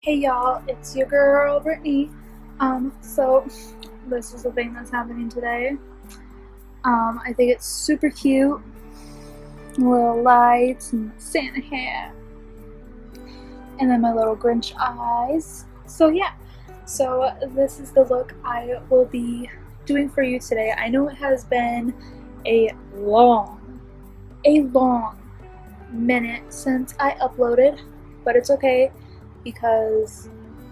Hey y'all, it's your girl Brittany. So this is the thing that's happening today. I think it's super cute. Little lights and Santa hat. And then my little Grinch eyes. So yeah. So this is the look I will be doing for you today. I know it has been a long minute since I uploaded, but it's okay because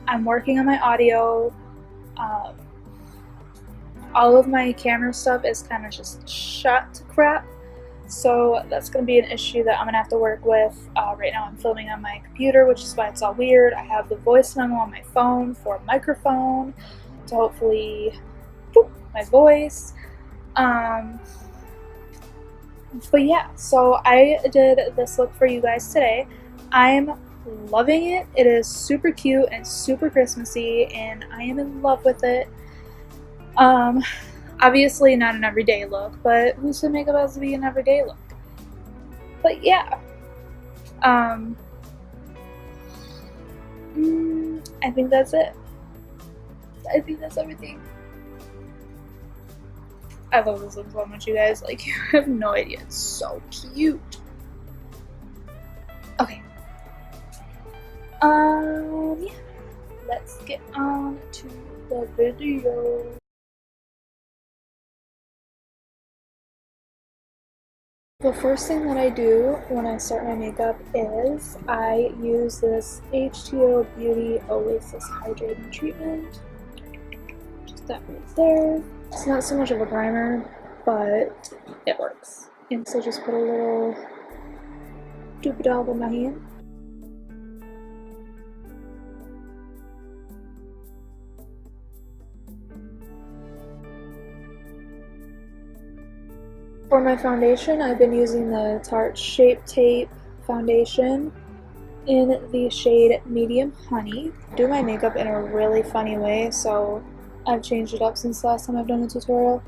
I'm working on my audio. Um, all of my camera stuff is kind of just shot to crap, so that's going to be an issue that I'm going to have to work with. Right now I'm filming on my computer, which is why it's all weird. I have the voice memo on my phone for a microphone to hopefully my voice. But yeah, so I did this look for you guys today. I'm loving it. It is super cute and super Christmassy, and I am in love with it. Obviously not an everyday look, but who said makeup has to be an everyday look? But yeah, I think that's it. I think that's everything. I love this look so much, you guys. Like, you have no idea. It's so cute. Okay. Yeah. Let's get on to the video. The first thing that I do when I start my makeup is I use this H2O Beauty Oasis Hydrating Treatment. Just that right there. It's not so much of a primer, but it works. And so just put a little doop-a-dob in my hand. For my foundation, I've been using the Tarte Shape Tape foundation in the shade Medium Honey. I do my makeup in a really funny way, so I've changed it up since the last time I've done a tutorial.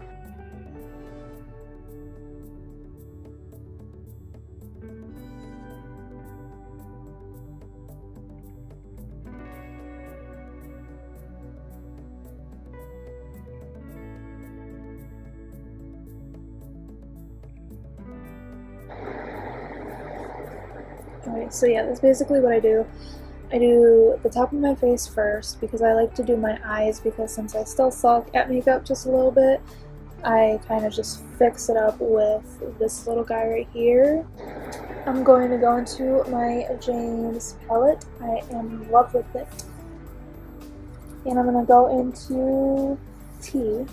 Alright, so yeah, that's basically what I do. I do the top of my face first because I like to do my eyes, because since I still suck at makeup just a little bit, I kind of just fix it up with this little guy right here. I'm going to go into my James palette. I am in love with it. And I'm going to go into T,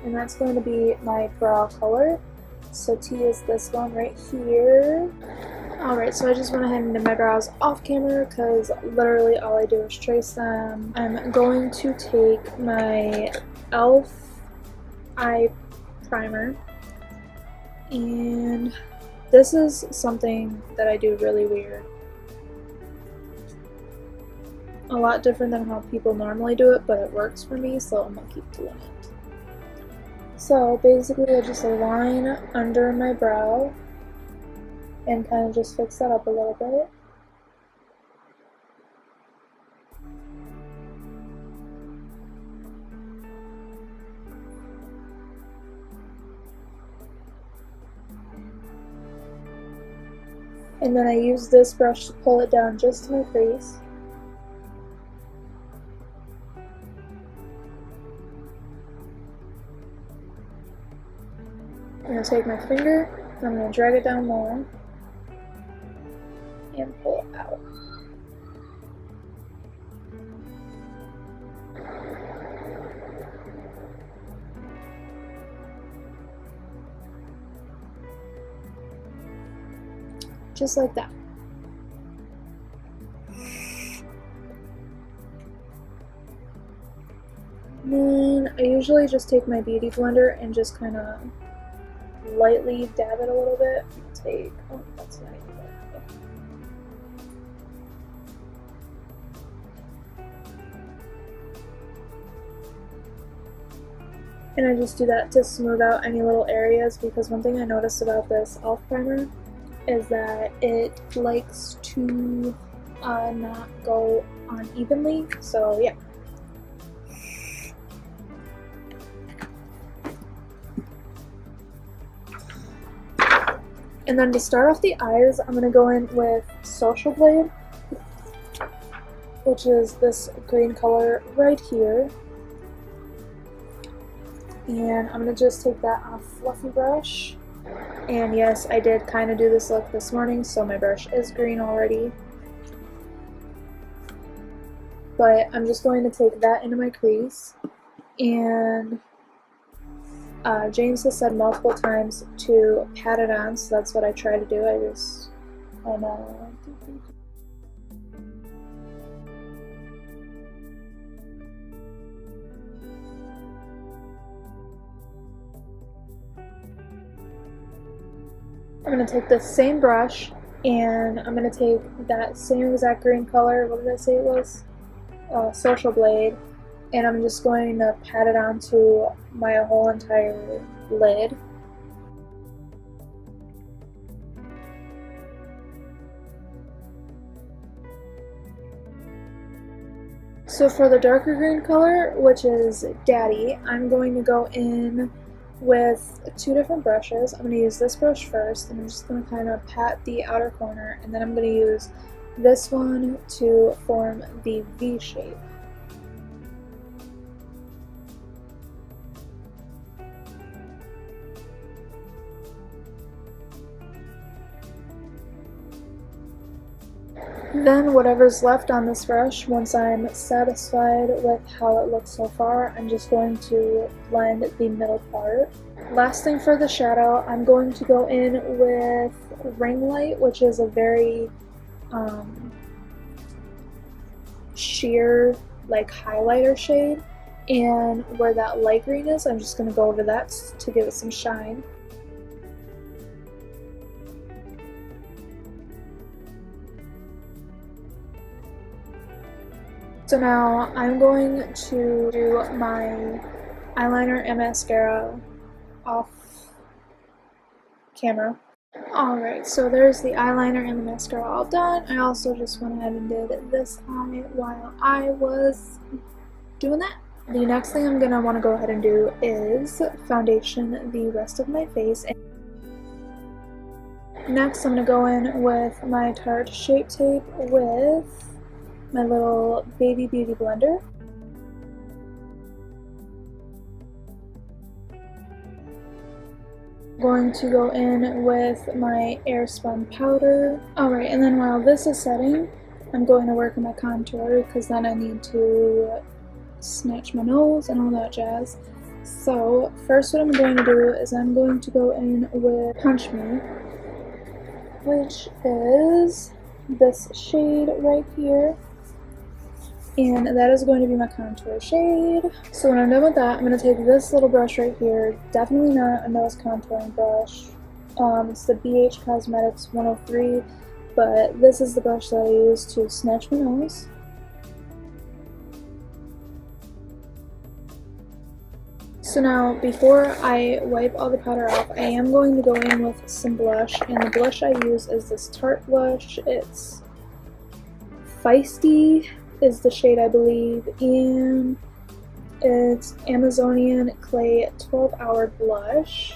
and that's going to be my brow color. So T is this one right here. Alright, so I just went ahead and did my brows off camera because literally all I do is trace them. I'm going to take my e.l.f. eye primer, and this is something that I do really weird. A lot different than how people normally do it, but it works for me, so I'm gonna keep doing it. So basically I just line under my brow and kind of just fix that up a little bit. And then I use this brush to pull it down just to my crease. I'm going to take my finger, I'm going to drag it down more and pull it out. Just like that. And then I usually just take my beauty blender and just kind of lightly dab it a little bit. Take, oh, that's not even good. And I just do that to smooth out any little areas, because one thing I noticed about this e.l.f. primer is that it likes to not go unevenly, so yeah. And then to start off the eyes, I'm going to go in with Social Blade, which is this green color right here. And I'm going to just take that on a fluffy brush. And yes, I did kind of do this look this morning, so my brush is green already. But I'm just going to take that into my crease. And James has said multiple times to pat it on, so that's what I try to do. I'm going to take the same brush and I'm going to take that same exact green color, what did I say it was? Social Blade, and I'm just going to pat it onto my whole entire lid. So for the darker green color, which is Daddy, I'm going to go in with two different brushes. I'm going to use this brush first, and I'm just going to kind of pat the outer corner, and then I'm going to use this one to form the V shape. Then whatever's left on this brush, once I'm satisfied with how it looks so far, I'm just going to blend the middle part. Last thing for the shadow, I'm going to go in with Ring Light, which is a very sheer like highlighter shade, and where that light green is, I'm just going to go over that to give it some shine. So now I'm going to do my eyeliner and mascara off camera. Alright, so there's the eyeliner and the mascara all done. I also just went ahead and did this eye while I was doing that. The next thing I'm going to want to go ahead and do is foundation the rest of my face. Next I'm going to go in with my Tarte Shape Tape with my little baby beauty blender. I'm going to go in with my Airspun powder. Alright, and then while this is setting, I'm going to work on my contour because then I need to snatch my nose and all that jazz. So first what I'm going to do is I'm going to go in with Punch Me, which is this shade right here. And that is going to be my contour shade. So when I'm done with that, I'm going to take this little brush right here, definitely not a nose contouring brush. It's the BH Cosmetics 103, but this is the brush that I use to snatch my nose. So now, before I wipe all the powder off, I am going to go in with some blush, and the blush I use is this Tarte blush. It's Feisty is the shade, I believe, and it's Amazonian Clay 12-Hour Blush.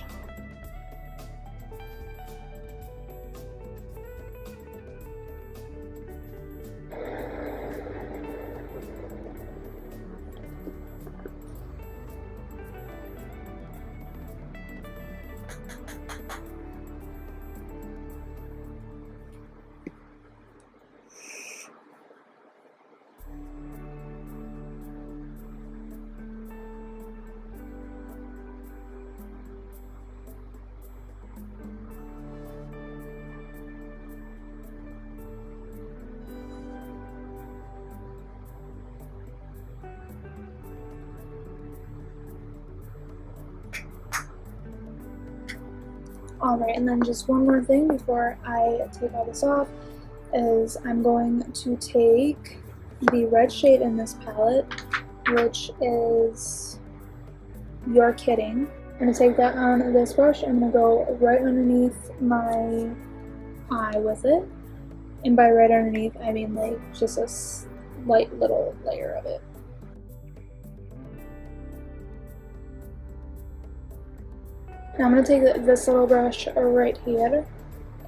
Alright, and then just one more thing before I take all this off is I'm going to take the red shade in this palette, which is You're Kidding. I'm going to take that on this brush. I'm going to go right underneath my eye with it. And by right underneath, I mean like just light little layer of it. Now I'm going to take this little brush right here,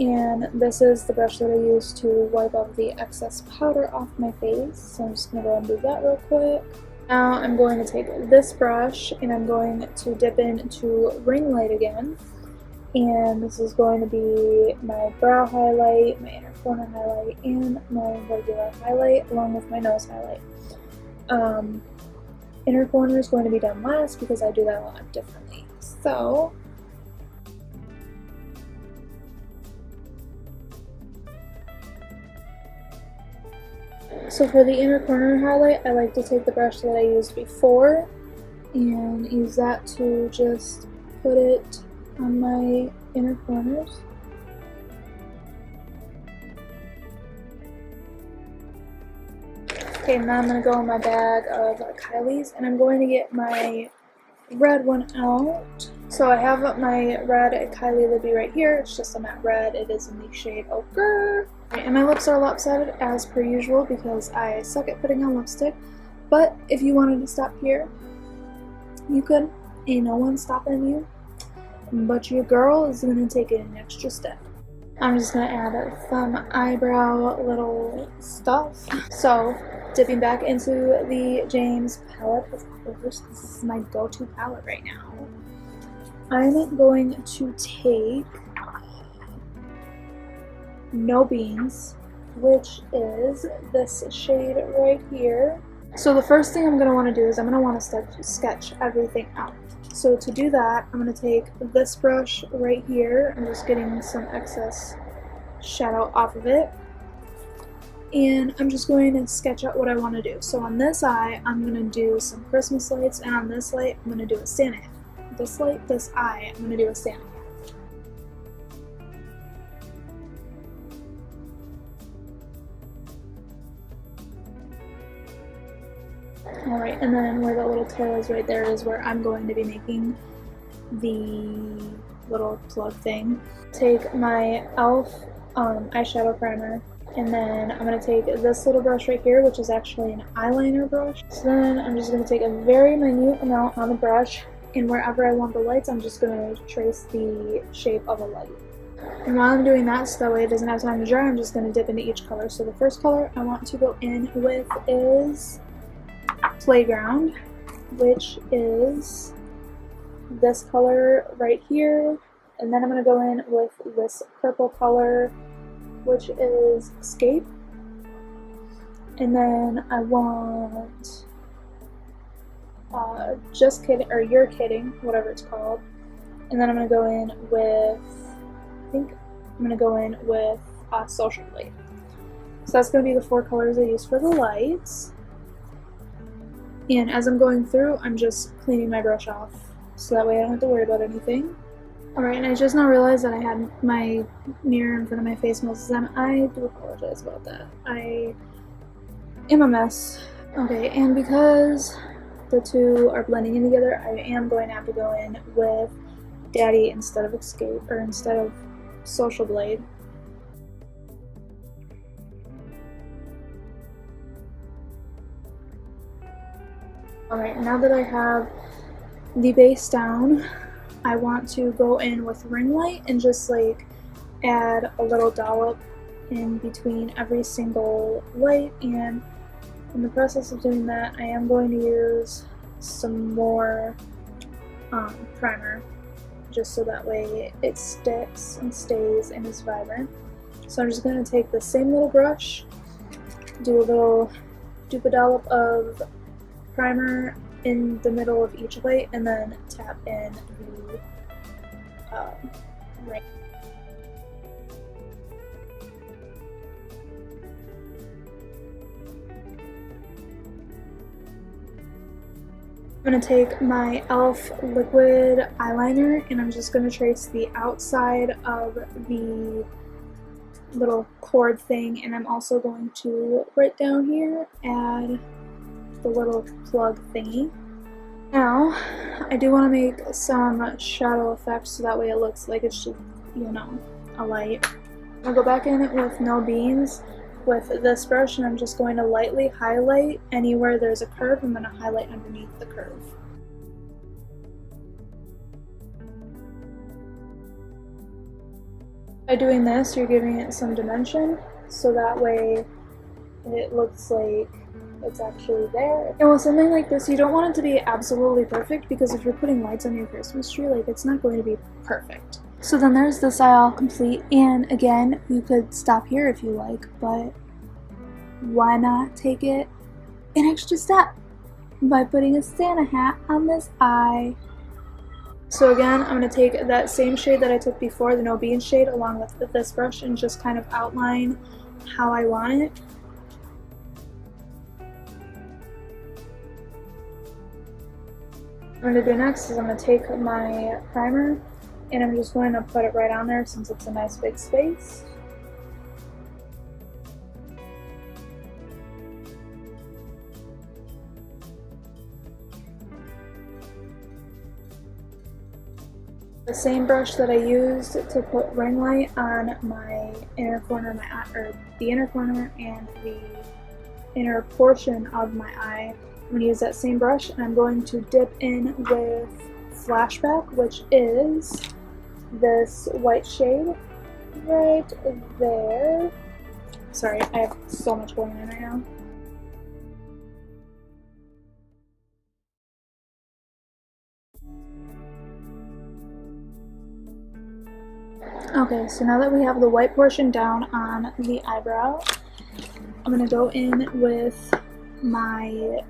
and this is the brush that I use to wipe off the excess powder off my face, so I'm just going to go and do that real quick. Now I'm going to take this brush and I'm going to dip into ring light again, and this is going to be my brow highlight, my inner corner highlight, and my regular highlight along with my nose highlight. Inner corner is going to be done last because I do that a lot differently. So for the inner corner highlight, I like to take the brush that I used before and use that to just put it on my inner corners. Okay, now I'm going to go in my bag of Kylie's and I'm going to get my red one out. So I have my red Kylie Libby right here. It's just a matte red. It is in the shade Ochre. And my lips are lopsided as per usual because I suck at putting on lipstick. But if you wanted to stop here, you could. Ain't no one stopping you. But your girl is going to take it an extra step. I'm just going to add some eyebrow little stuff. So, dipping back into the James palette, of course, this is my go-to palette right now. I'm going to take No Beans, which is this shade right here. So the first thing I'm going to want to do is I'm going to want to sketch everything out. So to do that, I'm going to take this brush right here. I'm just getting some excess shadow off of it. And I'm just going to sketch out what I want to do. So on this eye, I'm going to do some Christmas lights, and on this light, I'm going to do a Santa hat. This light, this eye, I'm going to do a Santa hat. Alright, and then where the little tail is right there is where I'm going to be making the little plug thing. Take my e.l.f. eyeshadow primer, and then I'm going to take this little brush right here, which is actually an eyeliner brush. So then I'm just going to take a very minute amount on the brush, and wherever I want the lights, I'm just going to trace the shape of a light. And while I'm doing that, so that way it doesn't have time to dry, I'm just going to dip into each color. So the first color I want to go in with is Playground, which is this color right here. And then I'm going to go in with this purple color, which is Escape. And then I want Just Kidding, or You're Kidding, whatever it's called. And then I'm going to go in with, I think I'm going to go in with Social Blade. So that's going to be the 4 colors I use for the lights. And as I'm going through, I'm just cleaning my brush off, so that way I don't have to worry about anything. Alright, and I just now realized that I had my mirror in front of my face most of the time. I do apologize about that. I am a mess. Okay, and because the two are blending in together, I am going to have to go in with Daddy instead of Escape, or instead of Social Blade. Alright, now that I have the base down, I want to go in with ring light and just like add a little dollop in between every single light, and in the process of doing that, I am going to use some more primer, just so that way it sticks and stays and is vibrant. So I'm just going to take the same little brush, do a dollop of primer in the middle of each light, and then tap in the ring. I'm going to take my e.l.f. liquid eyeliner, and I'm just going to trace the outside of the little cord thing, and I'm also going to, right down here, add the little plug thingy. Now, I do want to make some shadow effects so that way it looks like it's just, you know, a light. I'll go back in it with No Beans, with this brush, and I'm just going to lightly highlight anywhere there's a curve. I'm going to highlight underneath the curve. By doing this, you're giving it some dimension, so that way it looks like it's actually there. And with something like this, you don't want it to be absolutely perfect, because if you're putting lights on your Christmas tree, like, it's not going to be perfect. So then there's this eye all complete, and again, you could stop here if you like, but why not take it an extra step by putting a Santa hat on this eye? So again, I'm going to take that same shade that I took before, the No Beans shade, along with this brush, and just kind of outline how I want it. What I'm going to do next is I'm going to take my primer, and I'm just going to put it right on there since it's a nice big space. The same brush that I used to put ring light on my inner corner of my eye, or the inner corner and the inner portion of my eye, I'm going to use that same brush, and I'm going to dip in with Flashback, which is this white shade right there. Sorry, I have so much going on right now. Okay, so now that we have the white portion down on the eyebrow, I'm going to go in with my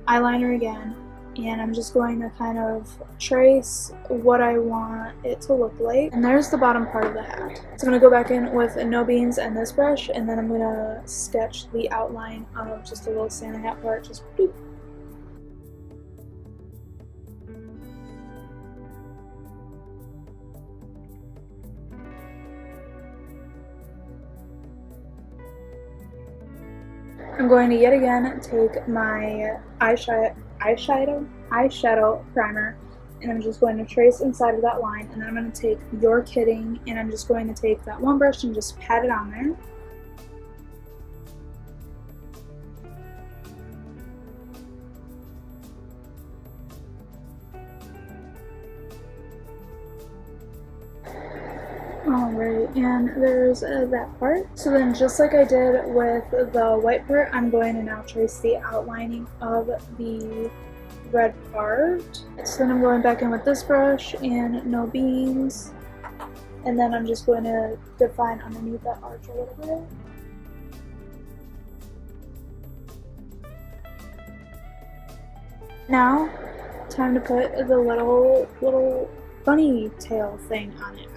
eyeliner again, and I'm just going to kind of trace what I want it to look like. And there's the bottom part of the hat. So I'm going to go back in with No Beans and this brush, and then I'm going to sketch the outline of just a little Santa hat part, just boop. I'm going to yet again take my eyeshadow primer, and I'm just going to trace inside of that line, and then I'm going to take You're Kidding, and I'm just going to take that one brush and just pat it on there. Alright, and there's that part. So then, just like I did with the white part, I'm going to now trace the outlining of the red part. So then I'm going back in with this brush and No Beans, and then I'm just going to define underneath that arch a little bit. Now, time to put the little bunny tail thing on it.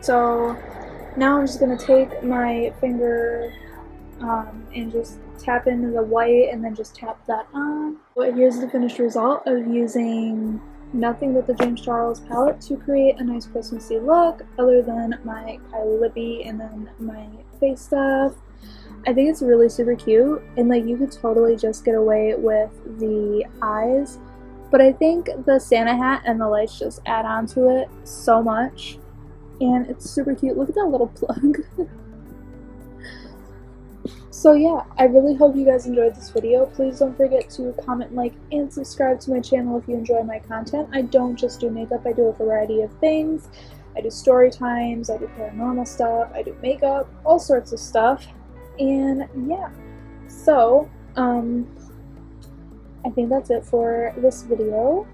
So now I'm just going to take my finger and just tap into the white, and then just tap that on. But here's the finished result of using nothing but the James Charles palette to create a nice Christmassy look, other than my Kylie Lippy and then my face stuff. I think it's really super cute, and like, you could totally just get away with the eyes, but I think the Santa hat and the lights just add on to it so much, and it's super cute. Look at that little plug. So yeah, I really hope you guys enjoyed this video. Please don't forget to comment, like, and subscribe to my channel if you enjoy my content. I don't just do makeup, I do a variety of things. I do story times, I do paranormal stuff, I do makeup, all sorts of stuff. And yeah, so I think that's it for this video.